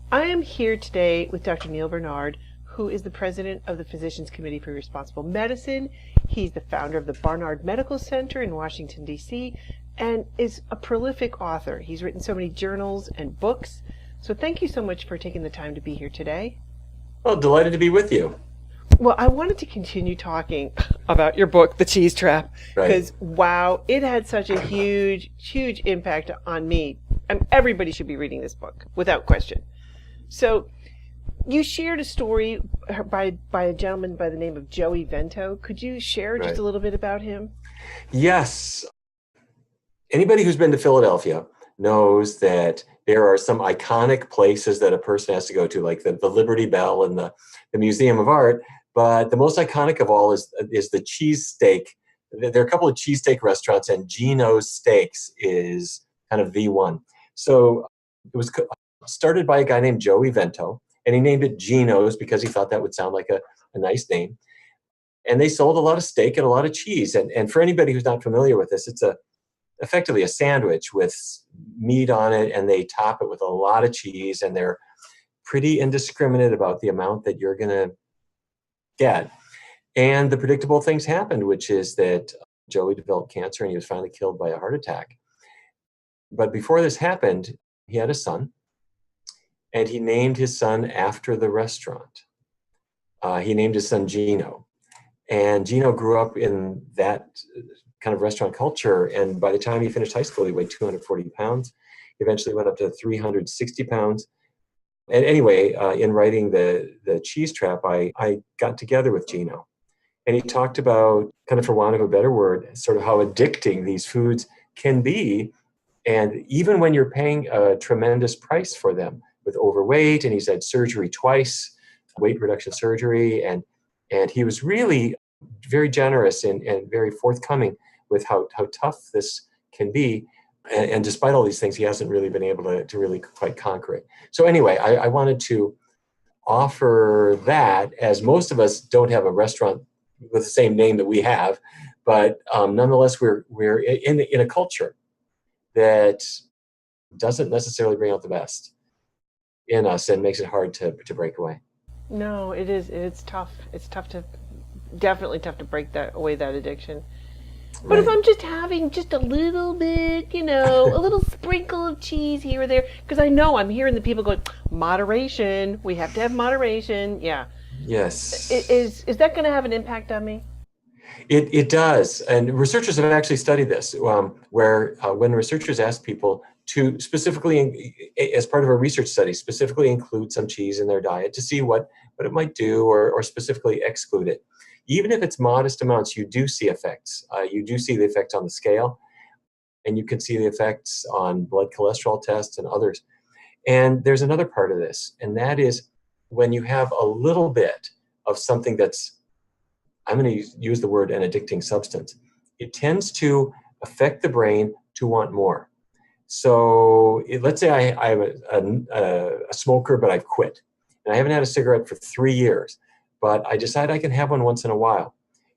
I am here today with Dr. Neal Barnard, who is the president of the Physicians Committee for Responsible Medicine. He's the founder of the Barnard Medical Center in Washington, D.C., and is a prolific author. He's written so many journals and books. So thank you so much for taking the time to be here today. Well, delighted to be with you. Well, I wanted to continue talking about your book, The Cheese Trap, Right. because wow, it had such a huge, huge impact on me. Everybody should be reading this book, without question. So, you shared a story by a gentleman by the name of Joey Vento. Could you share just Right. a little bit about him? Yes. Anybody who's been to Philadelphia knows that there are some iconic places that a person has to go to, like the Liberty Bell and the Museum of Art. But the most iconic of all is the cheesesteak. There are a couple of cheesesteak restaurants, and Geno's Steaks is kind of the one. So it was started by a guy named Joey Vento, and he named it Geno's because he thought that would sound like a nice name. And they sold a lot of steak and a lot of cheese. And for anybody who's not familiar with this, it's effectively a sandwich with meat on it, and they top it with a lot of cheese, and they're pretty indiscriminate about the amount that you're going to get. And the predictable things happened, which is that Joey developed cancer and he was finally killed by a heart attack. But before this happened, he had a son, and he named his son after the restaurant. He named his son Geno. And Geno grew up in that kind of restaurant culture. And by the time he finished high school, he weighed 240 pounds. He eventually went up to 360 pounds. And anyway, in writing the Cheese Trap, I got together with Geno. And he talked about, kind of for want of a better word, sort of how addicting these foods can be. And even when you're paying a tremendous price for them with overweight, and he's had surgery twice, weight reduction surgery, and he was really very generous and very forthcoming with how tough this can be. And despite all these things, he hasn't really been able to really quite conquer it. So anyway, I wanted to offer that, as most of us don't have a restaurant with the same name that we have, but nonetheless, we're in a culture that doesn't necessarily bring out the best in us and makes it hard to break away. No, it is. It's tough. It's tough to, definitely tough to break that away, that addiction. But if Right. I'm just having just a little bit, a little sprinkle of cheese here or there, because I know I'm hearing the people going, moderation. We have to have moderation. Yeah. Yes. Is that going to have an impact on me? It does. And researchers have actually studied this, where when researchers asked people to specifically, as part of a research study, specifically include some cheese in their diet to see what it might do, or specifically exclude it. Even if it's modest amounts, you do see effects. You do see the effects on the scale, and you can see the effects on blood cholesterol tests and others. And there's another part of this, and that is when you have a little bit of something that's, I'm going to use the word, an addicting substance, it tends to affect the brain to want more. So let's say I'm a smoker, but I've quit. And I haven't had a cigarette for 3 years, but I decide I can have one once in a while.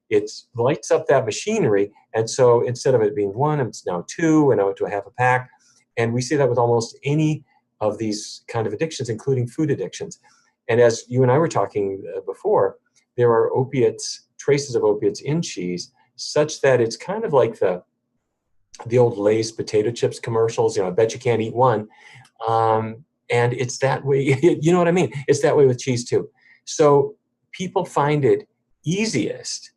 It lights up that machinery. And so instead of it being one, it's now two, and now to a half a pack. And we see that with almost any of these kind of addictions, including food addictions. And as you and I were talking before, there are opiates, traces of opiates in cheese, such that it's kind of like the old Lay's potato chips commercials. I bet you can't eat one. And it's that way. You know what I mean? It's that way with cheese too. So people find it easiest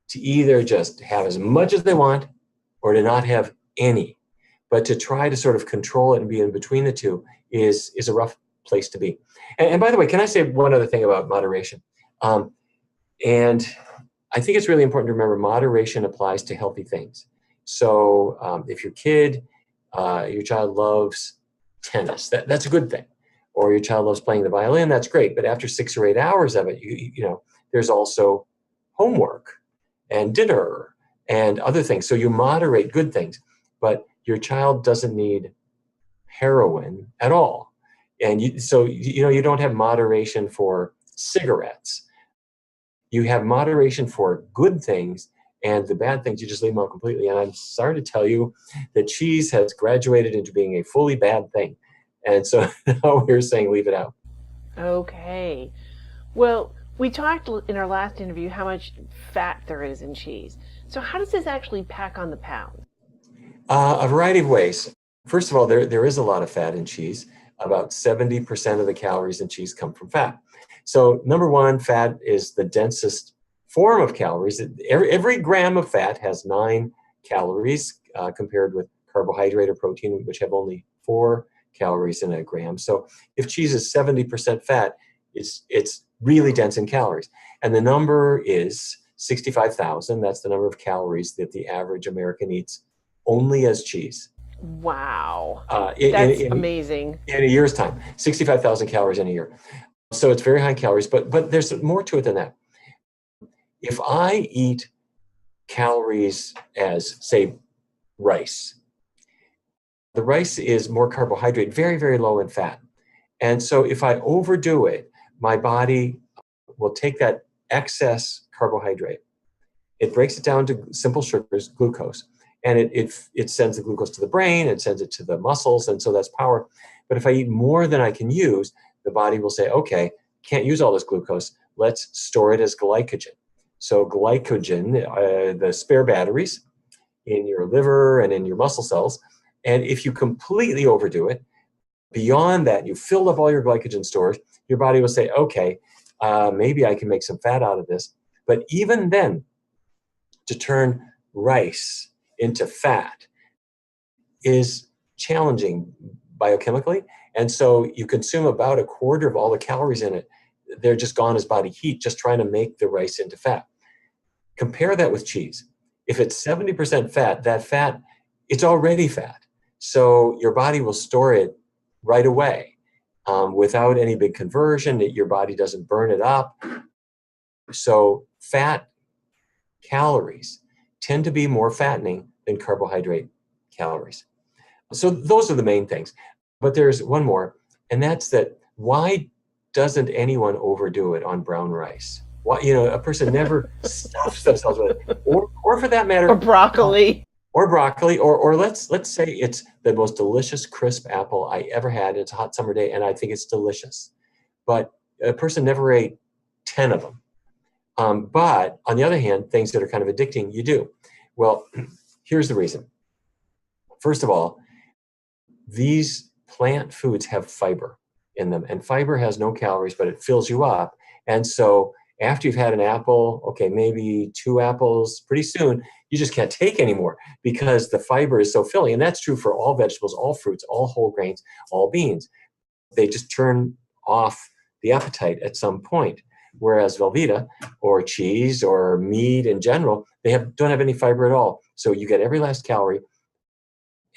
to either just have as much as they want or to not have any. But to try to sort of control it and be in between the two is a rough place to be. And by the way, can I say one other thing about moderation? And I think it's really important to remember moderation applies to healthy things. So if your child loves tennis, that's a good thing. Or your child loves playing the violin, that's great. But after 6 or 8 hours of it, there's also homework and dinner and other things. So you moderate good things, but your child doesn't need heroin at all. And you don't have moderation for cigarettes. You have moderation for good things, and the bad things, you just leave them out completely. And I'm sorry to tell you that cheese has graduated into being a fully bad thing. And so now we're saying leave it out. Okay. Well, we talked in our last interview how much fat there is in cheese. So how does this actually pack on the pounds? A variety of ways. First of all, there is a lot of fat in cheese. About 70% of the calories in cheese come from fat. So number one, fat is the densest form of calories. Every gram of fat has 9 calories compared with carbohydrate or protein, which have only 4 calories in a gram. So if cheese is 70% fat, it's really dense in calories. And the number is 65,000. That's the number of calories that the average American eats only as cheese. Wow. That's amazing. In a year's time, 65,000 calories in a year. So it's very high in calories, but there's more to it than that. If I eat calories as, say, rice, the rice is more carbohydrate, very, very low in fat. And so if I overdo it, my body will take that excess carbohydrate. It breaks it down to simple sugars, glucose, and it sends the glucose to the brain, it sends it to the muscles, and so that's power. But if I eat more than I can use, the body will say, okay, can't use all this glucose, let's store it as glycogen. So glycogen, the spare batteries in your liver and in your muscle cells, and if you completely overdo it, beyond that, you filled up all your glycogen stores, your body will say, okay, maybe I can make some fat out of this. But even then, to turn rice into fat is challenging biochemically. And so you consume about a quarter of all the calories in it. They're just gone as body heat, just trying to make the rice into fat. Compare that with cheese. If it's 70% fat, that fat, it's already fat. So your body will store it right away without any big conversion. Your body doesn't burn it up. So fat calories tend to be more fattening than carbohydrate calories. So those are the main things. But there's one more, and that's that why doesn't anyone overdo it on brown rice? Why, a person never stuffs themselves with it. Or for that matter, Or broccoli. Or let's say it's the most delicious crisp apple I ever had. It's a hot summer day, and I think it's delicious. But a person never ate 10 of them. But on the other hand, things that are kind of addicting, you do. Well, here's the reason. First of all, these plant foods have fiber in them, and fiber has no calories, but it fills you up. And so after you've had an apple, okay, maybe 2 apples, pretty soon, you just can't take anymore because the fiber is so filling. And that's true for all vegetables, all fruits, all whole grains, all beans. They just turn off the appetite at some point. Whereas Velveeta or cheese or meat in general, don't have any fiber at all. So you get every last calorie,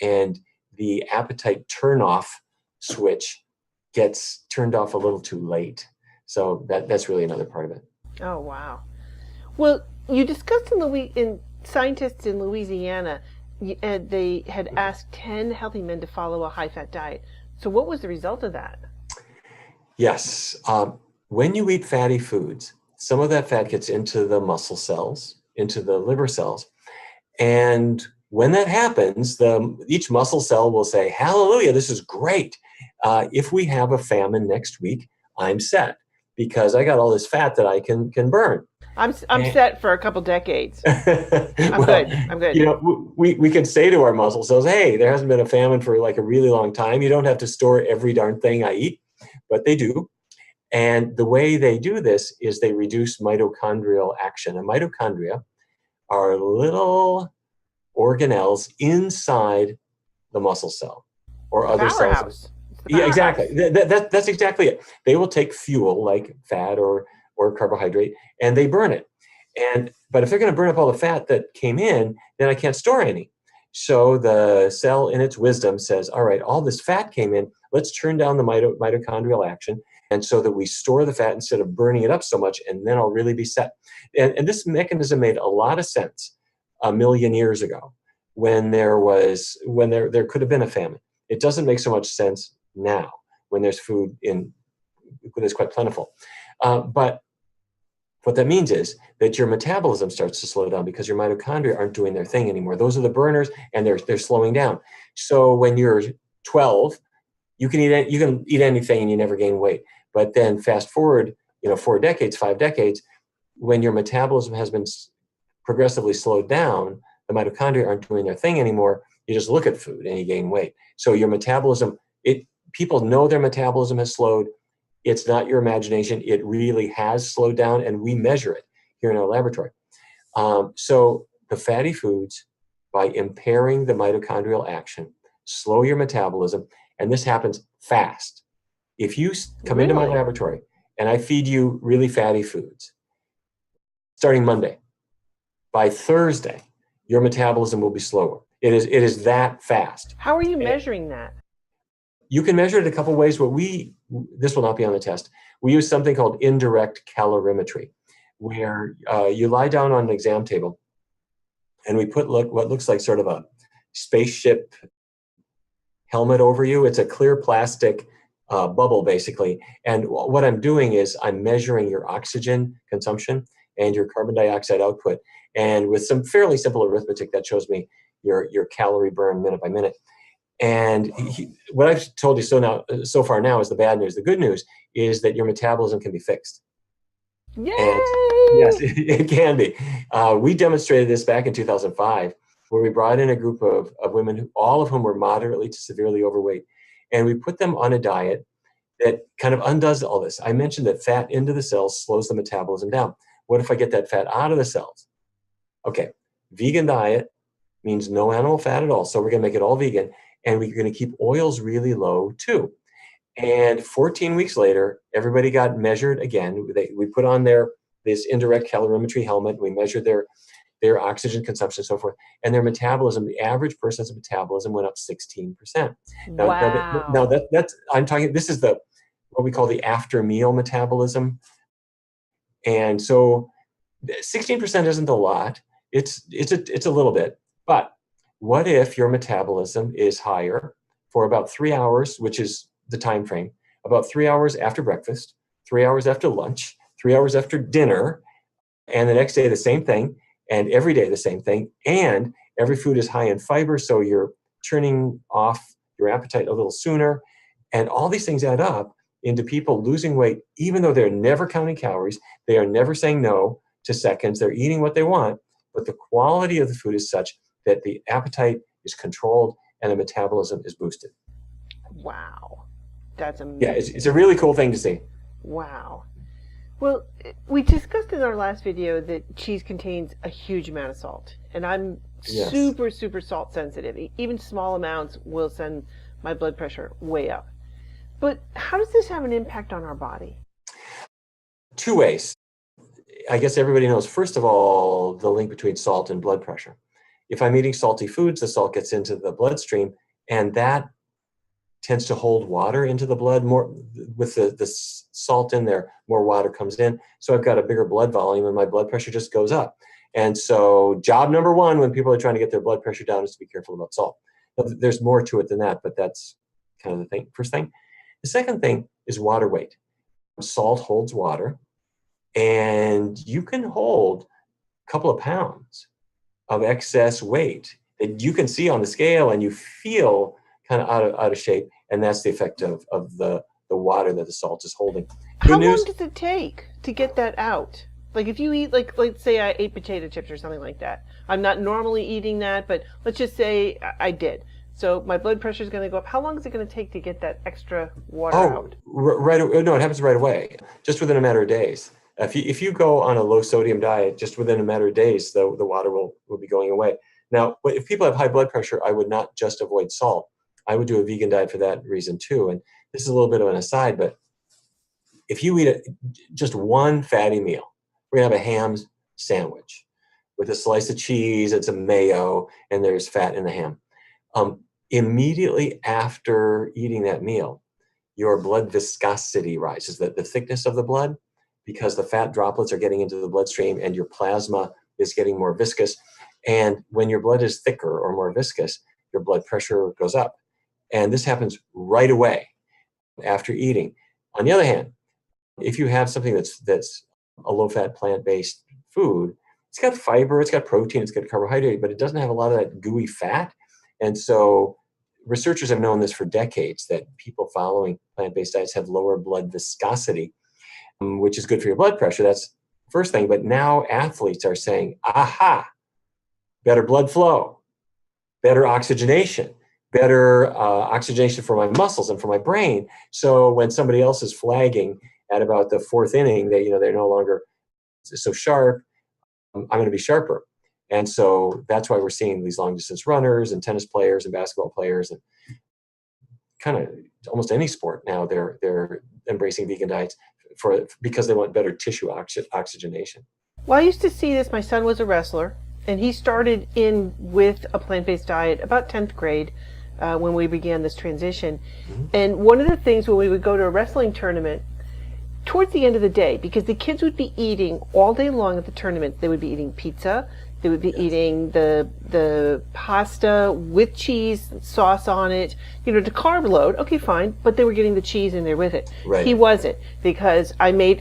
and the appetite turn off switch gets turned off a little too late. So that's really another part of it. Oh, wow. Well, you discussed in scientists in Louisiana, they had asked 10 healthy men to follow a high-fat diet. So what was the result of that? Yes. When you eat fatty foods, some of that fat gets into the muscle cells, into the liver cells. And when that happens, each muscle cell will say, hallelujah, this is great. If we have a famine next week, I'm set because I got all this fat that I can burn. I'm set for a couple decades. I'm good. We can say to our muscle cells, hey, there hasn't been a famine for like a really long time. You don't have to store every darn thing I eat, but they do. And the way they do this is they reduce mitochondrial action. And mitochondria are little organelles inside the muscle cell or other cells. Yeah, exactly. That's exactly it. They will take fuel like fat or carbohydrate and they burn it. But if they're going to burn up all the fat that came in, then I can't store any. So the cell in its wisdom says, all right, all this fat came in, let's turn down the mitochondrial action. And so that we store the fat instead of burning it up so much, and then I'll really be set. And this mechanism made a lot of sense a million years ago when there could have been a famine. It doesn't make so much sense now when there's food when it's quite plentiful. But what that means is that your metabolism starts to slow down because your mitochondria aren't doing their thing anymore. Those are the burners, and they're slowing down. So when you're 12, you can eat anything and you never gain weight. But then fast forward, 4 decades, 5 decades, when your metabolism has been progressively slowed down, the mitochondria aren't doing their thing anymore. You just look at food and you gain weight. So your metabolism, people know their metabolism has slowed. It's not your imagination. It really has slowed down, and we measure it here in our laboratory. So the fatty foods, by impairing the mitochondrial action, slow your metabolism, and this happens fast. If you come into my laboratory and I feed you really fatty foods, starting Monday, by Thursday, your metabolism will be slower. It is that fast. How are you measuring that? You can measure it a couple ways. This will not be on the test. We use something called indirect calorimetry, where you lie down on an exam table and we put what looks like sort of a spaceship helmet over you. It's a clear plastic bubble, basically. And what I'm doing is I'm measuring your oxygen consumption and your carbon dioxide output. And with some fairly simple arithmetic, that shows me your calorie burn minute by minute. And what I've told you so far now is the bad news. The good news is that your metabolism can be fixed. Yay! And yes, it can be. We demonstrated this back in 2005, where we brought in a group of women, all of whom were moderately to severely overweight. And we put them on a diet that kind of undoes all this. I mentioned that fat into the cells slows the metabolism down. What if I get that fat out of the cells? Okay, vegan diet means no animal fat at all. So we're going to make it all vegan. And we're going to keep oils really low too. And 14 weeks later, everybody got measured again. We put on this indirect calorimetry helmet. We measured their oxygen consumption and so forth. And their metabolism, the average person's metabolism went up 16%. Now that's I'm talking, this is what we call the after meal metabolism. And so 16% isn't a lot. It's a little bit. But what if your metabolism is higher for about 3 hours, which is the time frame, about 3 hours after breakfast, 3 hours after lunch, 3 hours after dinner, and the next day the same thing, and every day the same thing, and every food is high in fiber, so you're turning off your appetite a little sooner, and all these things add up into people losing weight, even though they're never counting calories, they are never saying no to seconds, they're eating what they want, but the quality of the food is such that the appetite is controlled and the metabolism is boosted. Wow. That's amazing. Yeah, it's a really cool thing to see. Wow. Well, we discussed in our last video that cheese contains a huge amount of salt. And I'm super, super salt sensitive. Even small amounts will send my blood pressure way up. But how does this have an impact on our body? 2 ways. I guess everybody knows, first of all, the link between salt and blood pressure. If I'm eating salty foods, the salt gets into the bloodstream, and that tends to hold water into the blood. More with the salt in there, more water comes in. So I've got a bigger blood volume and my blood pressure just goes up. And so job number one when people are trying to get their blood pressure down is to be careful about salt. There's more to it than that, but that's kind of the thing. First thing. The second thing is water weight. Salt holds water, and you can hold a couple of pounds of excess weight that you can see on the scale and you feel kind of out of shape, and that's the effect of the water that the salt is holding. How long does it take to get that out? Like if you eat, like let's say I ate potato chips or something like that. I'm not normally eating that, but let's just say I did. So my blood pressure is going to go up. How long is it going to take to get that extra water out? No, it happens right away, just within a matter of days. If you go on a low sodium diet, just within a matter of days, the water will be going away. Now, if people have high blood pressure, I would not just avoid salt. I would do a vegan diet for that reason too. And this is a little bit of an aside, but if you eat just one fatty meal, we're going to have a ham sandwich with a slice of cheese and some mayo, and there's fat in the ham. Immediately after eating that meal, your blood viscosity rises, the thickness of the blood, because the fat droplets are getting into the bloodstream and your plasma is getting more viscous. And when your blood is thicker or more viscous, your blood pressure goes up. And this happens right away after eating. On the other hand, if you have something that's a low-fat plant-based food, it's got fiber, it's got protein, it's got carbohydrate, but it doesn't have a lot of that gooey fat. And so researchers have known this for decades, that people following plant-based diets have lower blood viscosity, which is good for your blood pressure. That's the first thing. But now athletes are saying, aha, better blood flow, better oxygenation, better oxygenation for my muscles and for my brain. So when somebody else is flagging at about the fourth inning, they're no longer so sharp, I'm going to be sharper. And so that's why we're seeing these long distance runners and tennis players and basketball players and kind of almost any sport now, they're embracing vegan diets because they want better tissue oxygenation. Well, I used to see this. My son was a wrestler, and he started in with a plant-based diet about 10th grade when we began this transition. Mm-hmm. And one of the things when we would go to a wrestling tournament, towards the end of the day, because the kids would be eating all day long at the tournament, they would be eating pizza, they would be eating the pasta with cheese, sauce on it, to carb load. Okay, fine, but they were getting the cheese in there with it. Right. He wasn't, because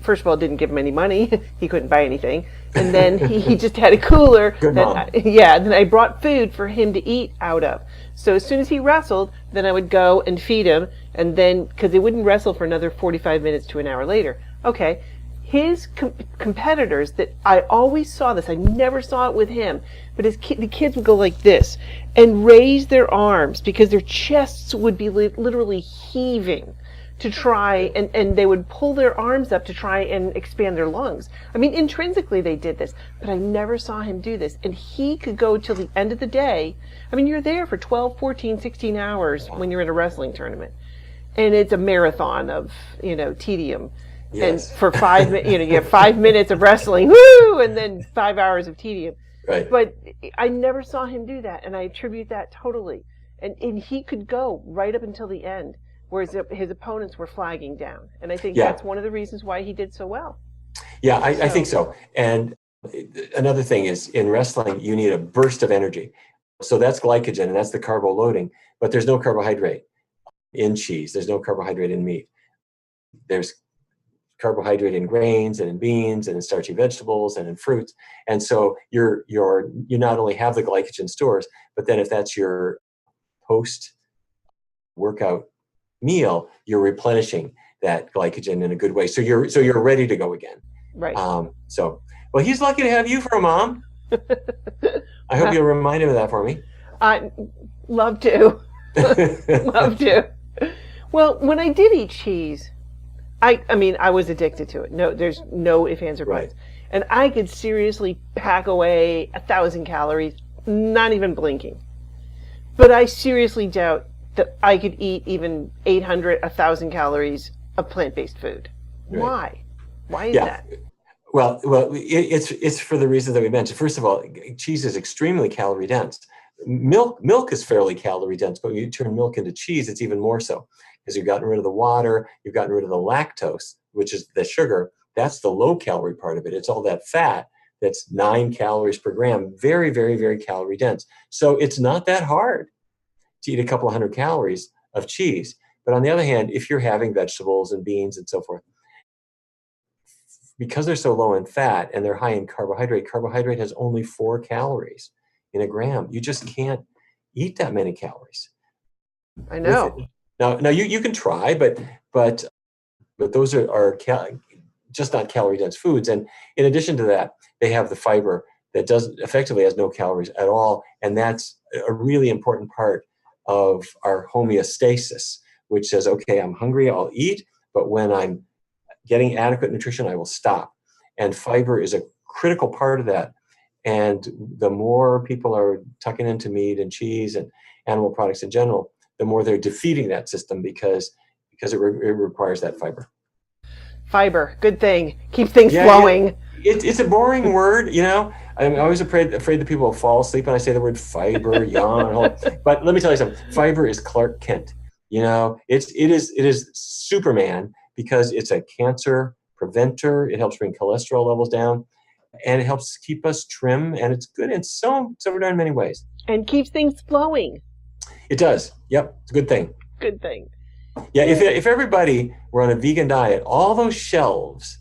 first of all, didn't give him any money. He couldn't buy anything. And then he just had a cooler. Good mom. Then I brought food for him to eat out of. So as soon as he wrestled, then I would go and feed him, and then, because they wouldn't wrestle for another 45 minutes to an hour later. Okay. His competitors, that I always saw this, I never saw it with him, but the kids would go like this and raise their arms because their chests would be literally heaving to try, and they would pull their arms up to try and expand their lungs. I mean, intrinsically they did this, but I never saw him do this. And he could go till the end of the day. I mean, you're there for 12, 14, 16 hours when you're in a wrestling tournament. And it's a marathon of, tedium. Yes. And for 5 minutes, you have 5 minutes of wrestling, woo, and then 5 hours of tedium. Right. But I never saw him do that, and I attribute that totally. And he could go right up until the end, whereas his opponents were flagging down. And I think that's one of the reasons why he did so well. Yeah, I think so. And another thing is, in wrestling, you need a burst of energy. So that's glycogen, and that's the carbo loading. But there's no carbohydrate in cheese. There's no carbohydrate in meat. There's carbohydrate in grains and in beans and in starchy vegetables and in fruits. And so you not only have the glycogen stores, but then if that's your post-workout meal, you're replenishing that glycogen in a good way. So you're ready to go again. Right. Well, he's lucky to have you for a mom. I hope you'll remind him of that for me. I'd love to. Love to. Well, when I did eat cheese, I was addicted to it. No, there's no ifs, ands, or buts. Right. And I could seriously pack away 1,000 calories, not even blinking. But I seriously doubt that I could eat even 800, 1,000 calories of plant-based food. Right. Why? Why is that? Well, it's for the reasons that we mentioned. First of all, cheese is extremely calorie dense. Milk is fairly calorie dense, but when you turn milk into cheese, it's even more so, because you've gotten rid of the water, you've gotten rid of the lactose, which is the sugar. That's the low calorie part of it. It's all that fat that's 9 calories per gram, very, very, very calorie dense. So it's not that hard to eat a couple of 100 calories of cheese. But on the other hand, if you're having vegetables and beans and so forth, because they're so low in fat and they're high in carbohydrate has only 4 calories in a gram. You just can't eat that many calories. I know. Now you can try, but those are just not calorie dense foods. And in addition to that, they have the fiber that effectively has no calories at all. And that's a really important part of our homeostasis, which says, okay, I'm hungry, I'll eat, but when I'm getting adequate nutrition, I will stop. And fiber is a critical part of that. And the more people are tucking into meat and cheese and animal products in general, the more they're defeating that system because it requires that fiber. Fiber, good thing. Keep things flowing. It's a boring word, I'm always afraid that people will fall asleep when I say the word fiber, yawn. But let me tell you something. Fiber is Clark Kent. It is Superman, because it's a cancer preventer. It helps bring cholesterol levels down, and it helps keep us trim, and it's good in so darn many ways. And keeps things flowing. It does. Yep, it's a good thing. Good thing. Yeah, if everybody were on a vegan diet, all those shelves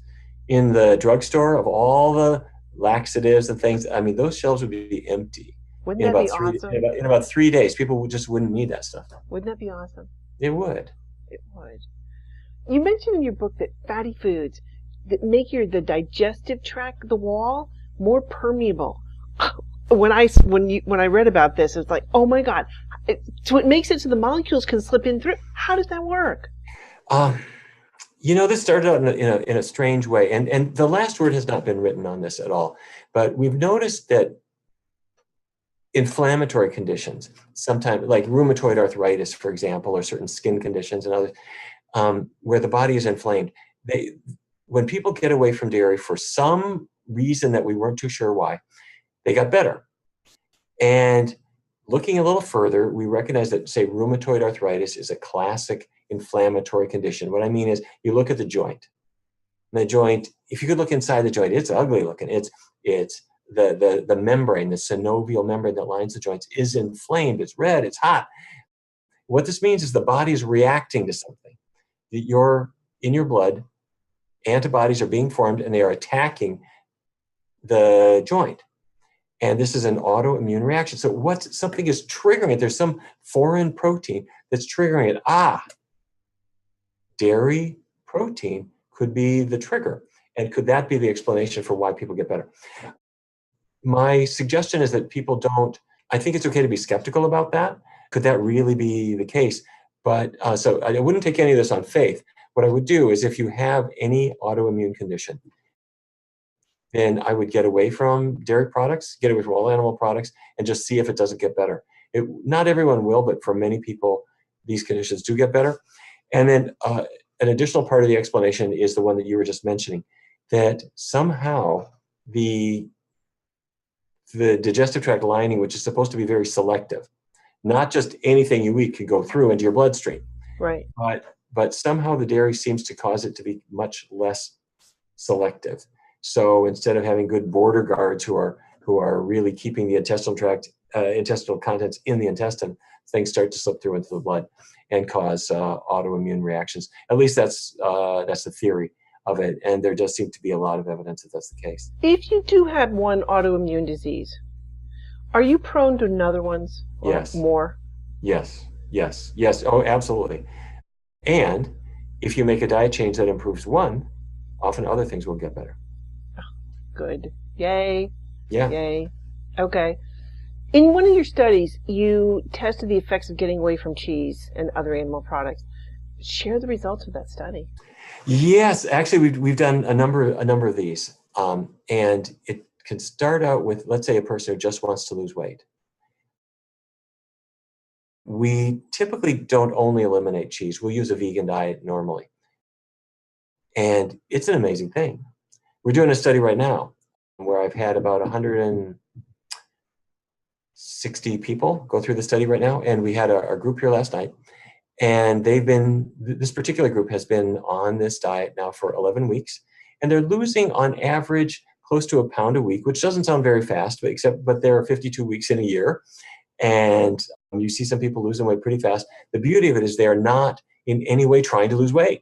in the drugstore of all the laxatives and things, those shelves would be empty. Wouldn't in that be about awesome? in about 3 days. People just wouldn't need that stuff. Wouldn't that be awesome? It would. It would. You mentioned in your book that fatty foods that make the digestive tract, the wall, more permeable. When I read about this, it was like, oh my God! So it makes it so the molecules can slip in through. How does that work? This started out in a strange way, and the last word has not been written on this at all. But we've noticed that inflammatory conditions, sometimes like rheumatoid arthritis, for example, or certain skin conditions and others, where the body is inflamed, when people get away from dairy for some reason that we weren't too sure why, they got better. And looking a little further, we recognize that, say, rheumatoid arthritis is a classic inflammatory condition. What I mean is, you look at the joint. The joint, if you could look inside the joint, it's ugly looking. It's the membrane, the synovial membrane that lines the joints is inflamed. It's red. It's hot. What this means is the body is reacting to something. In your blood, antibodies are being formed and they are attacking the joint. And this is an autoimmune reaction. So something is triggering it. There's some foreign protein that's triggering it. Dairy protein could be the trigger. And could that be the explanation for why people get better? My suggestion is that I think it's okay to be skeptical about that. Could that really be the case? But so I wouldn't take any of this on faith. What I would do is, if you have any autoimmune condition, then I would get away from dairy products, get away from all animal products, and just see if it doesn't get better. Not everyone will, but for many people, these conditions do get better. And then an additional part of the explanation is the one that you were just mentioning, that somehow the digestive tract lining, which is supposed to be very selective, not just anything you eat can go through into your bloodstream. Right. But somehow the dairy seems to cause it to be much less selective. So instead of having good border guards who are really keeping the intestinal tract, intestinal contents in the intestine, things start to slip through into the blood and cause autoimmune reactions. At least that's the theory of it, and there does seem to be a lot of evidence that that's the case. If you do have one autoimmune disease, are you prone to another ones? Or Yes. More? Yes. Oh, absolutely. And if you make a diet change that improves one, often other things will get better. Good. Yay. Yeah. Yay. Okay. In one of your studies, you tested the effects of getting away from cheese and other animal products. Share the results of that study. Yes, actually, we've done a number of these, and it can start out with, let's say, a person who just wants to lose weight. We typically don't only eliminate cheese. We'll use a vegan diet normally, and it's an amazing thing. We're doing a study right now where I've had about 160 people go through the study right now, and we had our group here last night. And this particular group has been on this diet now for 11 weeks, and they're losing on average close to a pound a week, which doesn't sound very fast, but there are 52 weeks in a year. And you see some people losing weight pretty fast. The beauty of it is they are not in any way trying to lose weight.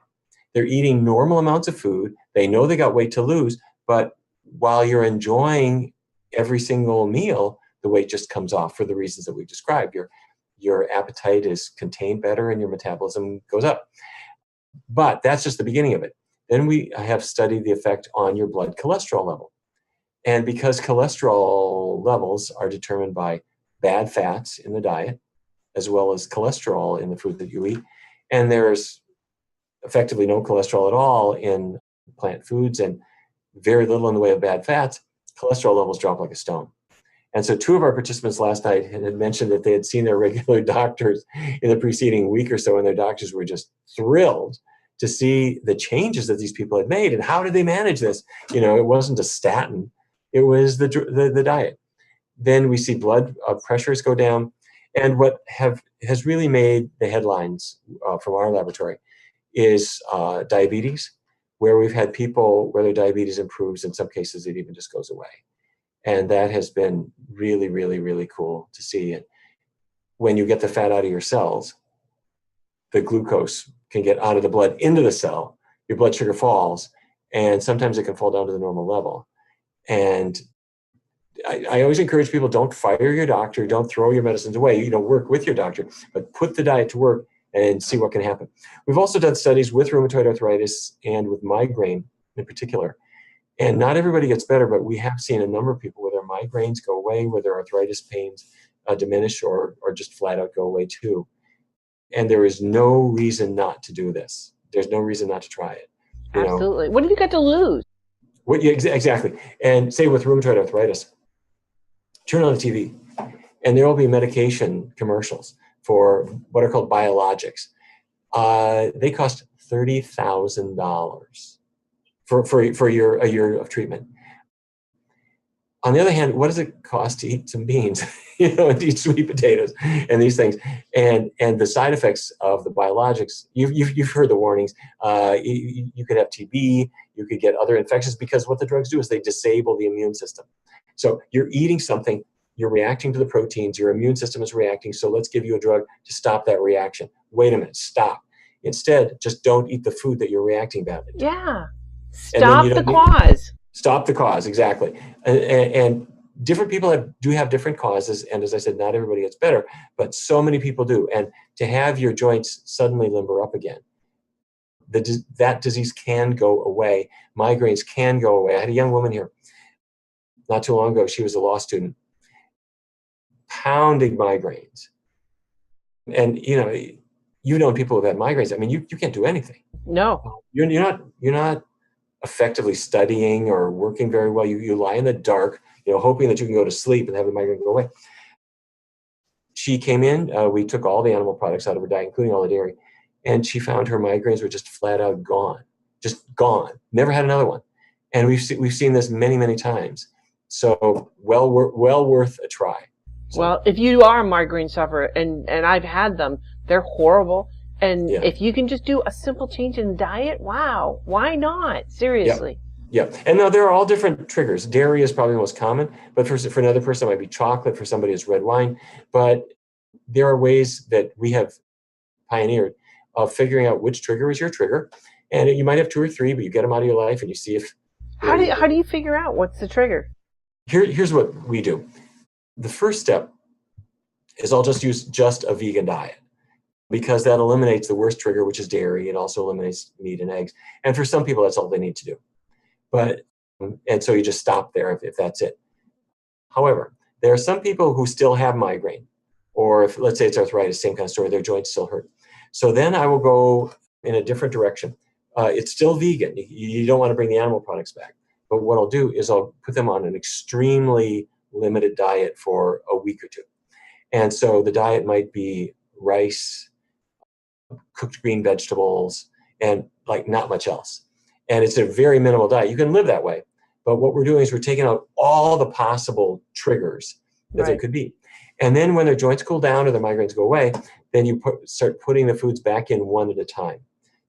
They're eating normal amounts of food. They know they got weight to lose, but while you're enjoying every single meal, the weight just comes off for the reasons that we've described. Your appetite is contained better and your metabolism goes up. But that's just the beginning of it. Then we have studied the effect on your blood cholesterol level. And because cholesterol levels are determined by bad fats in the diet, as well as cholesterol in the food that you eat, and there's effectively no cholesterol at all in plant foods and very little in the way of bad fats, cholesterol levels drop like a stone. And so 2 of our participants last night had mentioned that they had seen their regular doctors in the preceding week or so, and their doctors were just thrilled to see the changes that these people had made. And how did they manage this? It wasn't a statin. It was the diet. Then we see blood pressures go down. And what has really made the headlines from our laboratory is diabetes, where we've had people where their diabetes improves. In some cases, it even just goes away. And that has been really, really, really cool to see it. When you get the fat out of your cells, the glucose can get out of the blood into the cell, your blood sugar falls, and sometimes it can fall down to the normal level. And I always encourage people, don't fire your doctor, don't throw your medicines away, work with your doctor, but put the diet to work and see what can happen. We've also done studies with rheumatoid arthritis and with migraine in particular. And not everybody gets better, but we have seen a number of people where their migraines go away, where their arthritis pains diminish or just flat out go away too. And there is no reason not to do this. There's no reason not to try it. Absolutely. What have you got to lose? Exactly. And say with rheumatoid arthritis, turn on the TV and there will be medication commercials for what are called biologics. They cost $30,000 for a year of treatment. On the other hand, what does it cost to eat some beans, and to eat sweet potatoes and these things? And the side effects of the biologics, you've heard the warnings. You could have TB, you could get other infections, because what the drugs do is they disable the immune system. So you're eating something, you're reacting to the proteins, your immune system is reacting, so let's give you a drug to stop that reaction. Wait a minute, stop. Instead, just don't eat the food that you're reacting badly to. Yeah. Stop the cause. Stop the cause, exactly. And different people do have different causes, and as I said, not everybody gets better, but so many people do. And to have your joints suddenly limber up again, that disease can go away. Migraines can go away. I had a young woman here not too long ago. She was a law student, pounding migraines. And people who've had migraines, I mean, you can't do anything. No. You're not effectively studying or working very well. You lie in the dark, hoping that you can go to sleep and have the migraine go away. She came in, we took all the animal products out of her diet, including all the dairy, and she found her migraines were just flat out gone, just gone. Never had another one. And we've seen this many, many times. So well worth a try. So, well, if you are a migraine sufferer, and I've had them, they're horrible. And if you can just do a simple change in diet, wow, why not? Seriously. Yeah. And now there are all different triggers. Dairy is probably the most common, but for another person, it might be chocolate. For somebody, it's red wine. But there are ways that we have pioneered of figuring out which trigger is your trigger. And you might have 2 or 3, but you get them out of your life and you see if... How do you figure out what's the trigger? Here's what we do. The first step is I'll just use a vegan diet, because that eliminates the worst trigger, which is dairy. It also eliminates meat and eggs. And for some people, that's all they need to do. And so you just stop there if that's it. However, there are some people who still have migraine, or if, let's say it's arthritis, same kind of story, their joints still hurt. So then I will go in a different direction. It's still vegan. You don't want to bring the animal products back. But what I'll do is I'll put them on an extremely limited diet for a week or 2. And so the diet might be rice, cooked green vegetables, and like not much else. And it's a very minimal diet. You can live that way. But what we're doing is we're taking out all the possible triggers that there could be. And then when their joints cool down or their migraines go away, then you start putting the foods back in one at a time.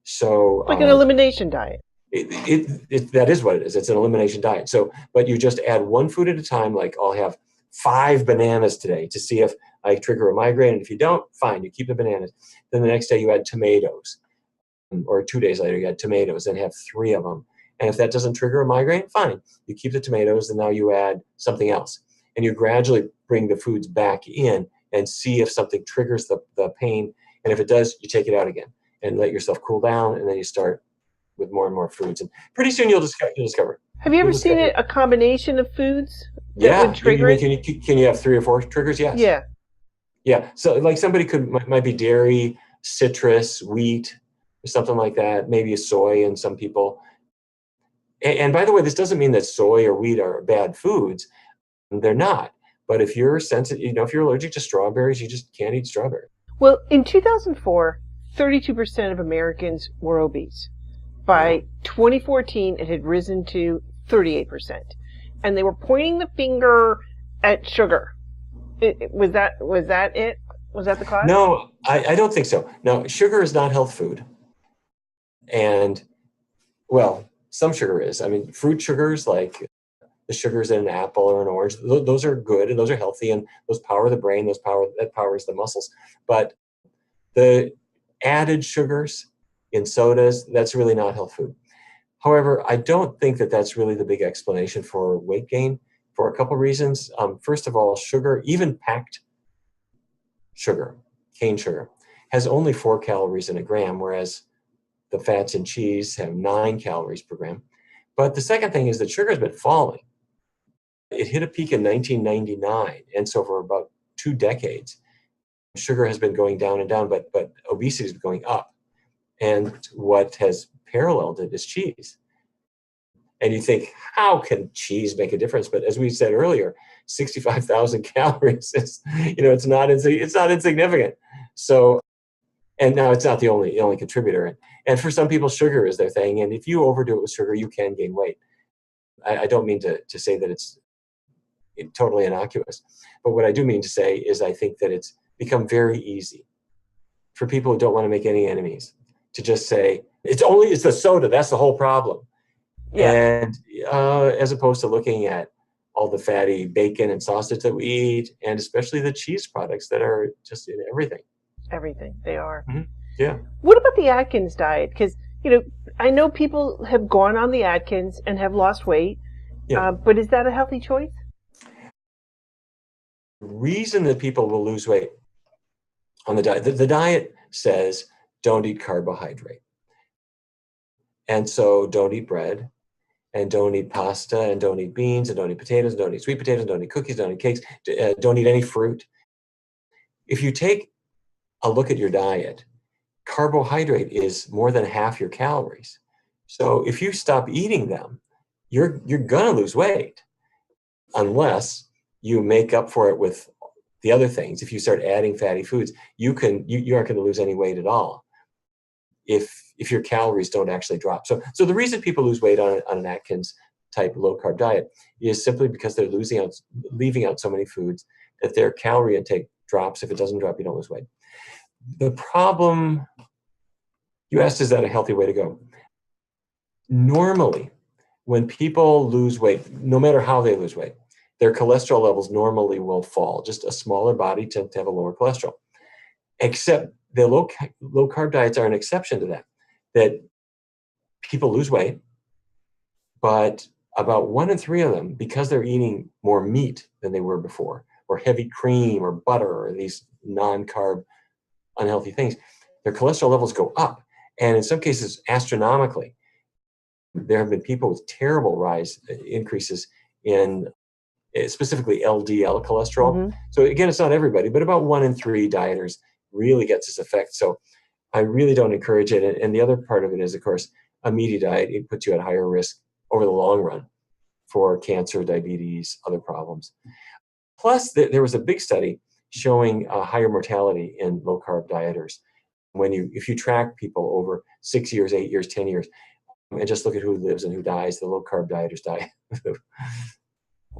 So like an elimination diet. That is what it is. It's an elimination diet. So, but you just add one food at a time. Like I'll have 5 bananas today to see if I trigger a migraine. And if you don't, fine, you keep the bananas. Then the next day you add tomatoes. Or 2 days later, you add tomatoes and have 3 of them. And if that doesn't trigger a migraine, fine. You keep the tomatoes and now you add something else. And you gradually bring the foods back in and see if something triggers the pain. And if it does, you take it out again and let yourself cool down. And then you start with more and more foods. And pretty soon you'll discover. Have you ever seen a combination of foods that would trigger it? Can you have 3 or 4 triggers? Yes. Yeah. Yeah. So like somebody might be dairy, citrus, wheat, or something like that. Maybe a soy in some people. And by the way, this doesn't mean that soy or wheat are bad foods. They're not. But if you're sensitive, if you're allergic to strawberries, you just can't eat strawberries. Well, in 2004, 32% of Americans were obese. By 2014, it had risen to 38%. And they were pointing the finger at sugar. Was that it? Was that the cause? No, I don't think so. No, sugar is not health food. And, well, some sugar is. I mean, fruit sugars, like the sugars in an apple or an orange, those are good and those are healthy and those power the brain, that powers the muscles. But the added sugars in sodas, that's really not health food. However, I don't think that that's really the big explanation for weight gain. for a couple reasons. First of all, sugar, even packed sugar, cane sugar, has only 4 calories in a gram, whereas the fats in cheese have 9 calories per gram. But the second thing is that sugar has been falling. It hit a peak in 1999, and so for about 2 decades, sugar has been going down and down, but obesity is going up. And what has paralleled it is cheese. And you think, how can cheese make a difference? But as we said earlier, 65,000 calories is, it's not insignificant. So, and now it's not the only contributor. And for some people, sugar is their thing. And if you overdo it with sugar, you can gain weight. I don't mean to say that it's totally innocuous. But what I do mean to say is I think that it's become very easy for people who don't want to make any enemies to just say, it's the soda, that's the whole problem. Yeah. And as opposed to looking at all the fatty bacon and sausage that we eat, and especially the cheese products that are just in everything. Everything, they are. Mm-hmm. Yeah. What about the Atkins diet? Because, I know people have gone on the Atkins and have lost weight, Yeah. but is that a healthy choice? The reason that people will lose weight on the diet, the diet says don't eat carbohydrate. And so don't eat bread, and don't eat pasta, and don't eat beans, and don't eat potatoes, and don't eat sweet potatoes, don't eat cookies, don't eat cakes, don't eat any fruit. If you take a look at your diet, carbohydrate is more than half your calories. So if you stop eating them, you're gonna lose weight, unless you make up for it with the other things. If you start adding fatty foods, you aren't going to lose any weight at all if your calories don't actually drop. So the reason people lose weight on an Atkins type low carb diet is simply because they're leaving out so many foods that their calorie intake drops. If it doesn't drop, you don't lose weight. The problem, you asked, is that a healthy way to go? Normally, when people lose weight, no matter how they lose weight, their cholesterol levels normally will fall. Just a smaller body tends to have a lower cholesterol. Except the low carb diets are an exception to that people lose weight, but about 1 in 3 of them, because they're eating more meat than they were before, or heavy cream or butter or these non-carb unhealthy things, their cholesterol levels go up, and in some cases astronomically. There have been people with terrible increases in specifically LDL cholesterol. Mm-hmm. So again, it's not everybody, but about 1 in 3 dieters really gets this effect. So I really don't encourage it. And the other part of it is, of course, a meaty diet, it puts you at higher risk over the long run for cancer, diabetes, other problems. Plus, there was a big study showing higher mortality in low carb dieters. If you track people over 6 years, 8 years, 10 years, and just look at who lives and who dies, the low carb dieters die.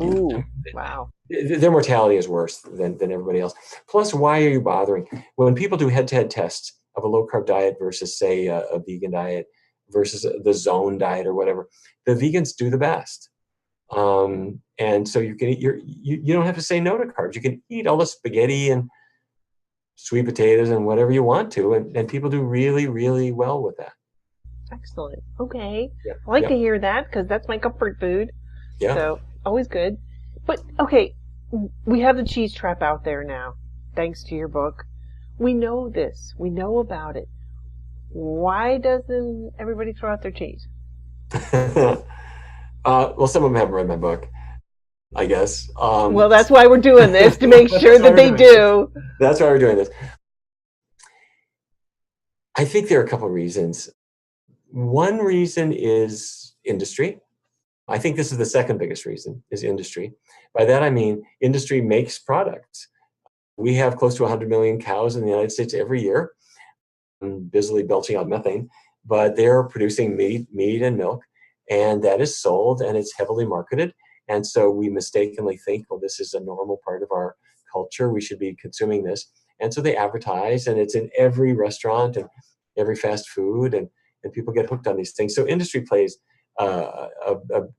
Ooh, wow. Their mortality is worse than everybody else. Plus, why are you bothering? When people do head-to-head tests of a low-carb diet versus, say, a vegan diet versus the zone diet or whatever, the vegans do the best. And so you can eat you don't have to say no to carbs. You can eat all the spaghetti and sweet potatoes and whatever you want to, and people do really, really well with that. Excellent. Okay. Yeah. I like to hear that, because that's my comfort food. Yeah. So always good. But okay, we have the cheese trap out there now, thanks to your book. We know this. We know about it. Why doesn't everybody throw out their cheese? Well, some of them haven't read my book, I guess. Well, that's why we're doing this, to make sure that they do. That's why we're doing this. I think there are a couple of reasons. One reason is industry. I think this is the second biggest reason, is industry. By that I mean industry makes products. We have close to 100 million cows in the United States every year, busily belching out methane, but they're producing meat and milk, and that is sold, and it's heavily marketed. And so we mistakenly think, well, this is a normal part of our culture, we should be consuming this. And so they advertise, and it's in every restaurant and every fast food, and people get hooked on these things. So industry plays a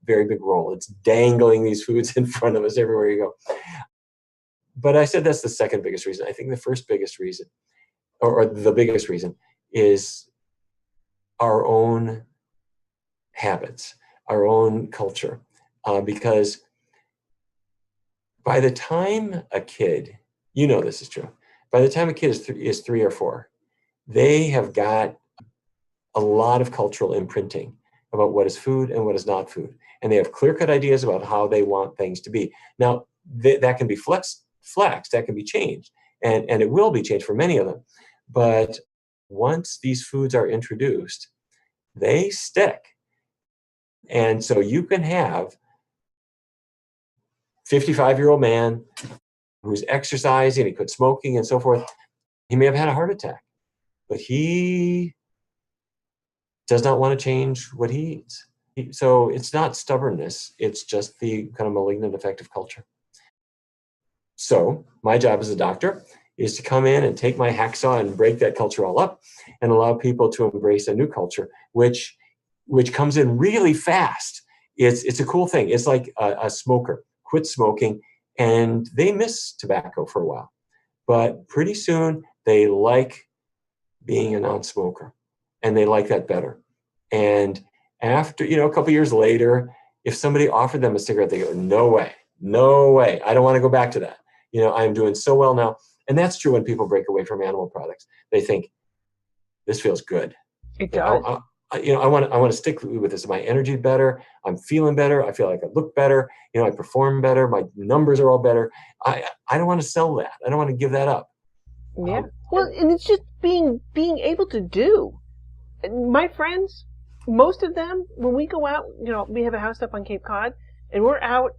very big role. It's dangling these foods in front of us everywhere you go. But I said that's the second biggest reason. I think the first biggest reason, or the biggest reason, is our own habits, our own culture. Because By the time a kid, you know this is true, by the time a kid is 3 or 4, they have got a lot of cultural imprinting about what is food and what is not food. And they have clear-cut ideas about how they want things to be. Now, that can be flexed, that can be changed, and it will be changed for many of them. But once these foods are introduced, they stick. And so you can have 55-year-old man who's exercising, he quit smoking and so forth. He may have had a heart attack, but he does not want to change what he eats. So it's not stubbornness, it's just the kind of malignant effect of culture. So my job as a doctor is to come in and take my hacksaw and break that culture all up and allow people to embrace a new culture, which comes in really fast. It's a cool thing. It's like a smoker quit smoking and they miss tobacco for a while, but pretty soon they like being a non-smoker and they like that better. And after, a couple years later, if somebody offered them a cigarette, they go, no way, I don't want to go back to that. I'm doing so well now. And that's true when people break away from animal products. They think, this feels good. It does. I want to stick with this. My energy is better. I'm feeling better. I feel like I look better. I perform better. My numbers are all better. I don't want to sell that. I don't want to give that up. Yeah. Well, and it's just being able to do. My friends, most of them, when we go out, we have a house up on Cape Cod, and we're out.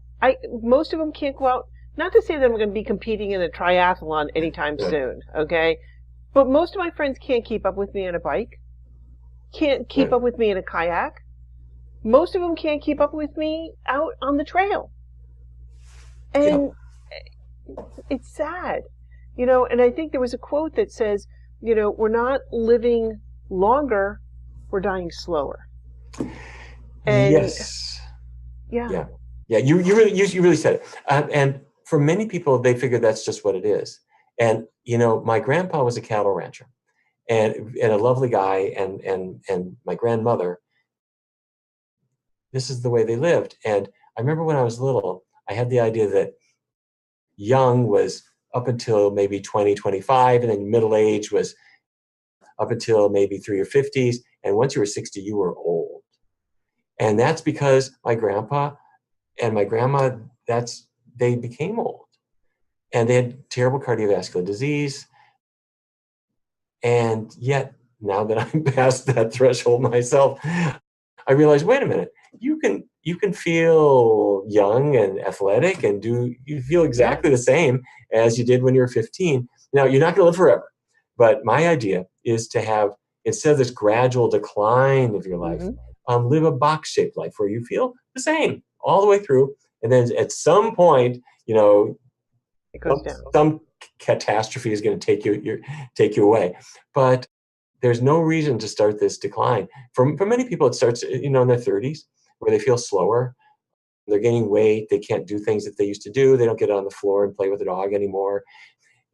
Most of them can't go out. Not to say that I'm going to be competing in a triathlon anytime soon, okay? But most of my friends can't keep up with me on a bike, can't keep up with me in a kayak. Most of them can't keep up with me out on the trail. And it's sad, and I think there was a quote that says, we're not living longer, we're dying slower. And yes. Yeah. You really said it. And for many people, they figure that's just what it is. And my grandpa was a cattle rancher, and a lovely guy, and my grandmother. This is the way they lived. And I remember when I was little, I had the idea that young was up until maybe 20, 25, and then middle age was up until maybe 3 or 50s. And once you were 60, you were old. And that's because my grandpa and my grandma, they became old. And they had terrible cardiovascular disease. And yet, now that I'm past that threshold myself, I realized, wait a minute, you can feel young and athletic and you feel exactly the same as you did when you were 15. Now, you're not going to live forever. But my idea is to have, instead of this gradual decline of your life, live a box-shaped life where you feel the same all the way through. And then at some point, it goes down. Some catastrophe is going to take you away. But there's no reason to start this decline. For many people, it starts in their 30s, where they feel slower. They're gaining weight. They can't do things that they used to do. They don't get on the floor and play with a dog anymore.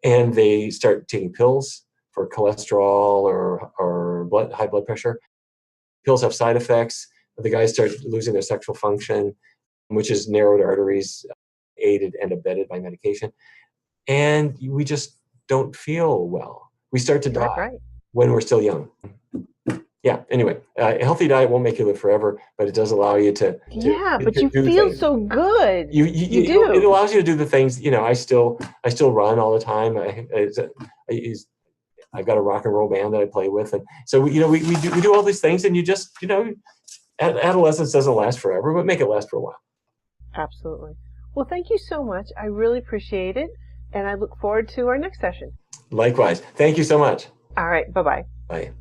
And they start taking pills for cholesterol or high blood pressure. Pills have side effects. The guys start losing their sexual function, which is narrowed arteries, aided and abetted by medication. And we just don't feel well. We start to die when we're still young. Yeah, anyway, a healthy diet won't make you live forever, but it does allow you to but you feel things. So good. You do. It allows you to do the things, I still run all the time. I've got a rock and roll band that I play with. And so, we do all these things, and you just, adolescence doesn't last forever, but make it last for a while. Absolutely. Well, thank you so much. I really appreciate it. And I look forward to our next session. Likewise. Thank you so much. All right. Bye-bye. Bye.